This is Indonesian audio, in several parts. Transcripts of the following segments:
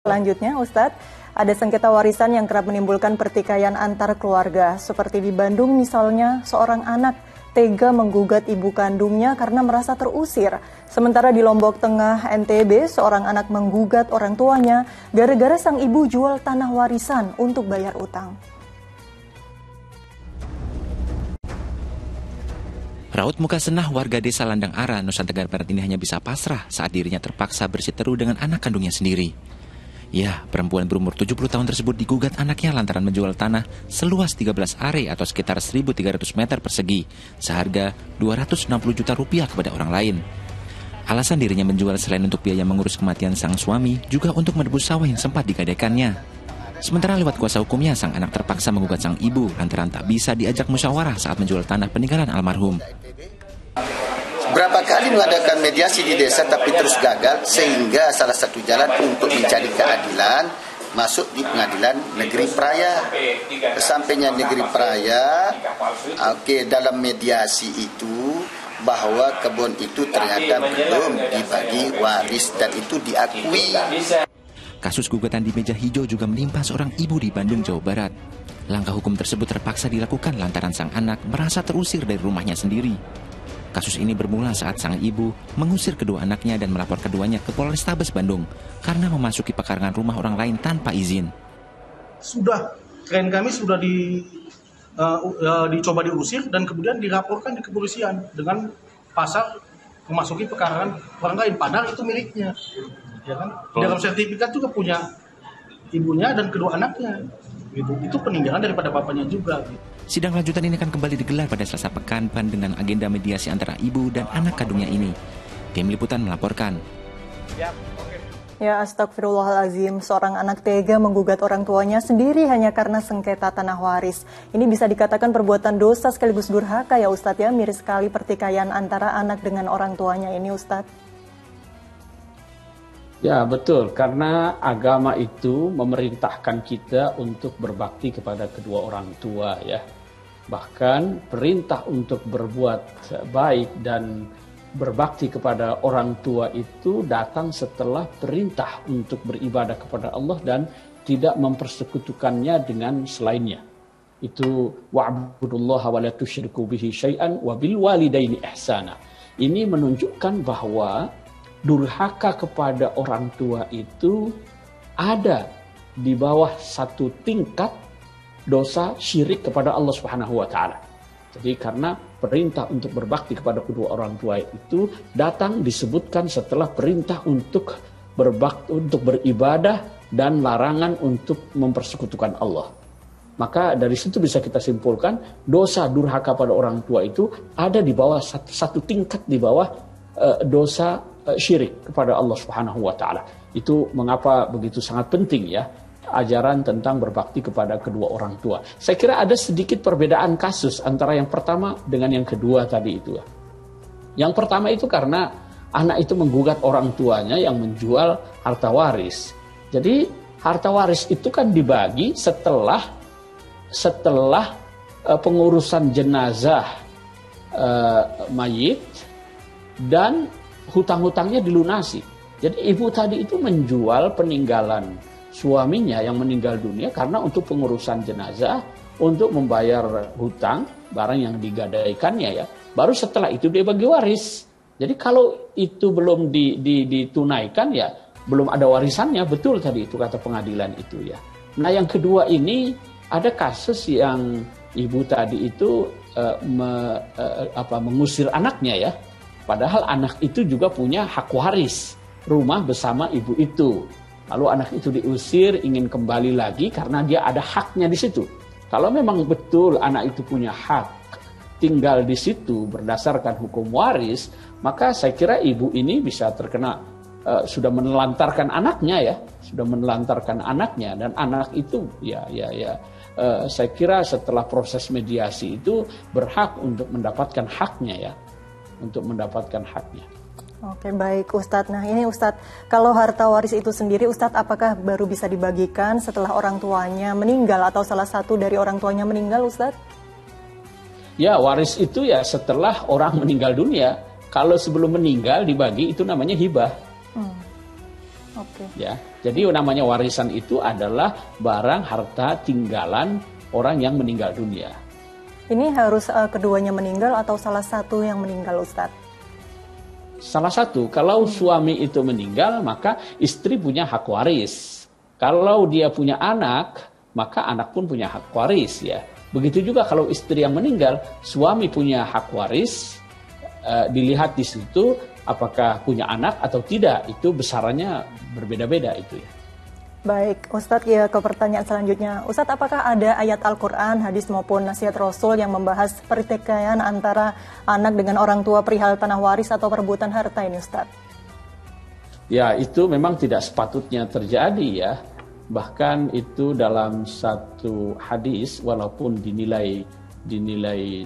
Selanjutnya, Ustadz, ada sengketa warisan yang kerap menimbulkan pertikaian antar keluarga. Seperti di Bandung misalnya, seorang anak tega menggugat ibu kandungnya karena merasa terusir. Sementara di Lombok Tengah, NTB, seorang anak menggugat orang tuanya gara-gara sang ibu jual tanah warisan untuk bayar utang. Raut muka senah warga desa Landang Ara, Nusa Tenggara Barat ini hanya bisa pasrah saat dirinya terpaksa bersiteru dengan anak kandungnya sendiri. Ya, perempuan berumur 70 tahun tersebut digugat anaknya lantaran menjual tanah seluas 13 are atau sekitar 1.300 meter persegi, seharga 260 juta rupiah kepada orang lain. Alasan dirinya menjual selain untuk biaya mengurus kematian sang suami, juga untuk menebus sawah yang sempat digadekannya. Sementara lewat kuasa hukumnya, sang anak terpaksa menggugat sang ibu lantaran tak bisa diajak musyawarah saat menjual tanah peninggalan almarhum. Berapa kali mengadakan mediasi di desa tapi terus gagal, sehingga salah satu jalan untuk mencari keadilan masuk di pengadilan negeri Praia. Sampainya negeri Praia, dalam mediasi itu bahwa kebun itu ternyata belum dibagi waris dan itu diakui. Kasus gugatan di meja hijau juga menimpa seorang ibu di Bandung, Jawa Barat. Langkah hukum tersebut terpaksa dilakukan lantaran sang anak merasa terusir dari rumahnya sendiri. Kasus ini bermula saat sang ibu mengusir kedua anaknya dan melapor keduanya ke Polrestabes Bandung karena memasuki pekarangan rumah orang lain tanpa izin. Klien kami sudah dicoba diusir dan kemudian dilaporkan di kepolisian dengan pasal memasuki pekarangan orang lain, padahal itu miliknya. Ya kan? Dalam sertifikat juga punya ibunya dan kedua anaknya. Gitu. Itu peninggalan daripada bapaknya juga. Gitu. Sidang lanjutan ini akan kembali digelar pada Selasa pekan dengan agenda mediasi antara ibu dan anak kandungnya ini. Tim Liputan melaporkan. Ya, astagfirullahalazim, seorang anak tega menggugat orang tuanya sendiri hanya karena sengketa tanah waris. Ini bisa dikatakan perbuatan dosa sekaligus durhaka ya Ustadz ya, miris sekali pertikaian antara anak dengan orang tuanya ini Ustadz. Ya betul, karena agama itu memerintahkan kita untuk berbakti kepada kedua orang tua ya. Bahkan perintah untuk berbuat baik dan berbakti kepada orang tua itu datang setelah perintah untuk beribadah kepada Allah dan tidak mempersekutukannya dengan selainnya. Itu wa'budullaha wa la tusyriku bihi syai'an wa bil walidaini ihsana. Ini menunjukkan bahwa durhaka kepada orang tua itu ada di bawah satu tingkat dosa syirik kepada Allah Subhanahu wa taala. Jadi karena perintah untuk berbakti kepada kedua orang tua itu datang disebutkan setelah perintah untuk beribadah dan larangan untuk mempersekutukan Allah. Maka dari situ bisa kita simpulkan dosa durhaka pada orang tua itu ada di bawah satu tingkat di bawah dosa syirik kepada Allah Subhanahu wa taala. Itu mengapa begitu sangat penting ya ajaran tentang berbakti kepada kedua orang tua. Saya kira ada sedikit perbedaan kasus antara yang pertama dengan yang kedua tadi itu. Yang pertama itu karena anak itu menggugat orang tuanya yang menjual harta waris. Jadi harta waris itu kan dibagi setelah pengurusan jenazah mayit dan hutang-hutangnya dilunasi. Jadi ibu tadi itu menjual peninggalan suaminya yang meninggal dunia karena untuk pengurusan jenazah, untuk membayar hutang, barang yang digadaikannya ya. Baru setelah itu dia bagi waris. Jadi kalau itu belum ditunaikan ya, belum ada warisannya, betul tadi itu kata pengadilan itu ya. Nah yang kedua ini ada kasus yang ibu tadi itu mengusir anaknya ya. Padahal anak itu juga punya hak waris rumah bersama ibu itu. Lalu anak itu diusir, ingin kembali lagi karena dia ada haknya di situ. Kalau memang betul anak itu punya hak tinggal di situ berdasarkan hukum waris, maka saya kira ibu ini bisa terkena sudah menelantarkan anaknya ya, dan anak itu saya kira setelah proses mediasi itu berhak untuk mendapatkan haknya ya. Oke, baik Ustadz. Nah ini Ustadz, kalau harta waris itu sendiri Ustadz, apakah baru bisa dibagikan setelah orang tuanya meninggal atau salah satu dari orang tuanya meninggal Ustadz? Ya, waris itu ya setelah orang meninggal dunia. Kalau sebelum meninggal dibagi itu namanya hibah. Oke. Ya, jadi namanya warisan itu adalah barang harta tinggalan orang yang meninggal dunia. Ini harus keduanya meninggal atau salah satu yang meninggal, Ustadz? Salah satu, kalau suami itu meninggal, maka istri punya hak waris. Kalau dia punya anak, maka anak pun punya hak waris ya. Begitu juga kalau istri yang meninggal, suami punya hak waris. Dilihat di situ apakah punya anak atau tidak, itu besarannya berbeda-beda itu ya. Baik, Ustadz, ya ke pertanyaan selanjutnya. Ustadz, apakah ada ayat Al-Quran, hadis maupun nasihat Rasul yang membahas pertikaian antara anak dengan orang tua perihal tanah waris atau perebutan harta ini, Ustadz? Ya, itu memang tidak sepatutnya terjadi ya. Bahkan itu dalam satu hadis, walaupun dinilai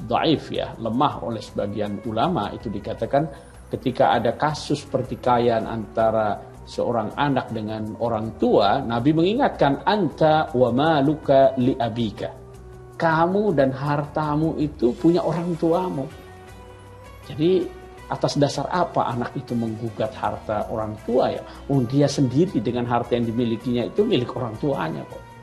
dhaif ya, lemah oleh sebagian ulama, itu dikatakan ketika ada kasus pertikaian antara seorang anak dengan orang tua, Nabi mengingatkan, anta wa maluka li abika. Kamu dan hartamu itu punya orang tuamu. Jadi atas dasar apa anak itu menggugat harta orang tua ya? Dia sendiri dengan harta yang dimilikinya itu milik orang tuanya kok.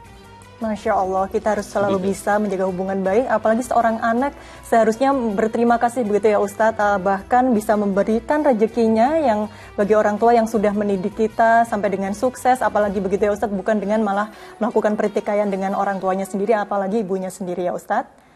Masya Allah, kita harus selalu bisa menjaga hubungan baik, apalagi seorang anak seharusnya berterima kasih begitu ya Ustadz, bahkan bisa memberikan rezekinya yang bagi orang tua yang sudah mendidik kita sampai dengan sukses, apalagi begitu ya Ustadz, bukan dengan malah melakukan pertikaian dengan orang tuanya sendiri, apalagi ibunya sendiri ya Ustadz.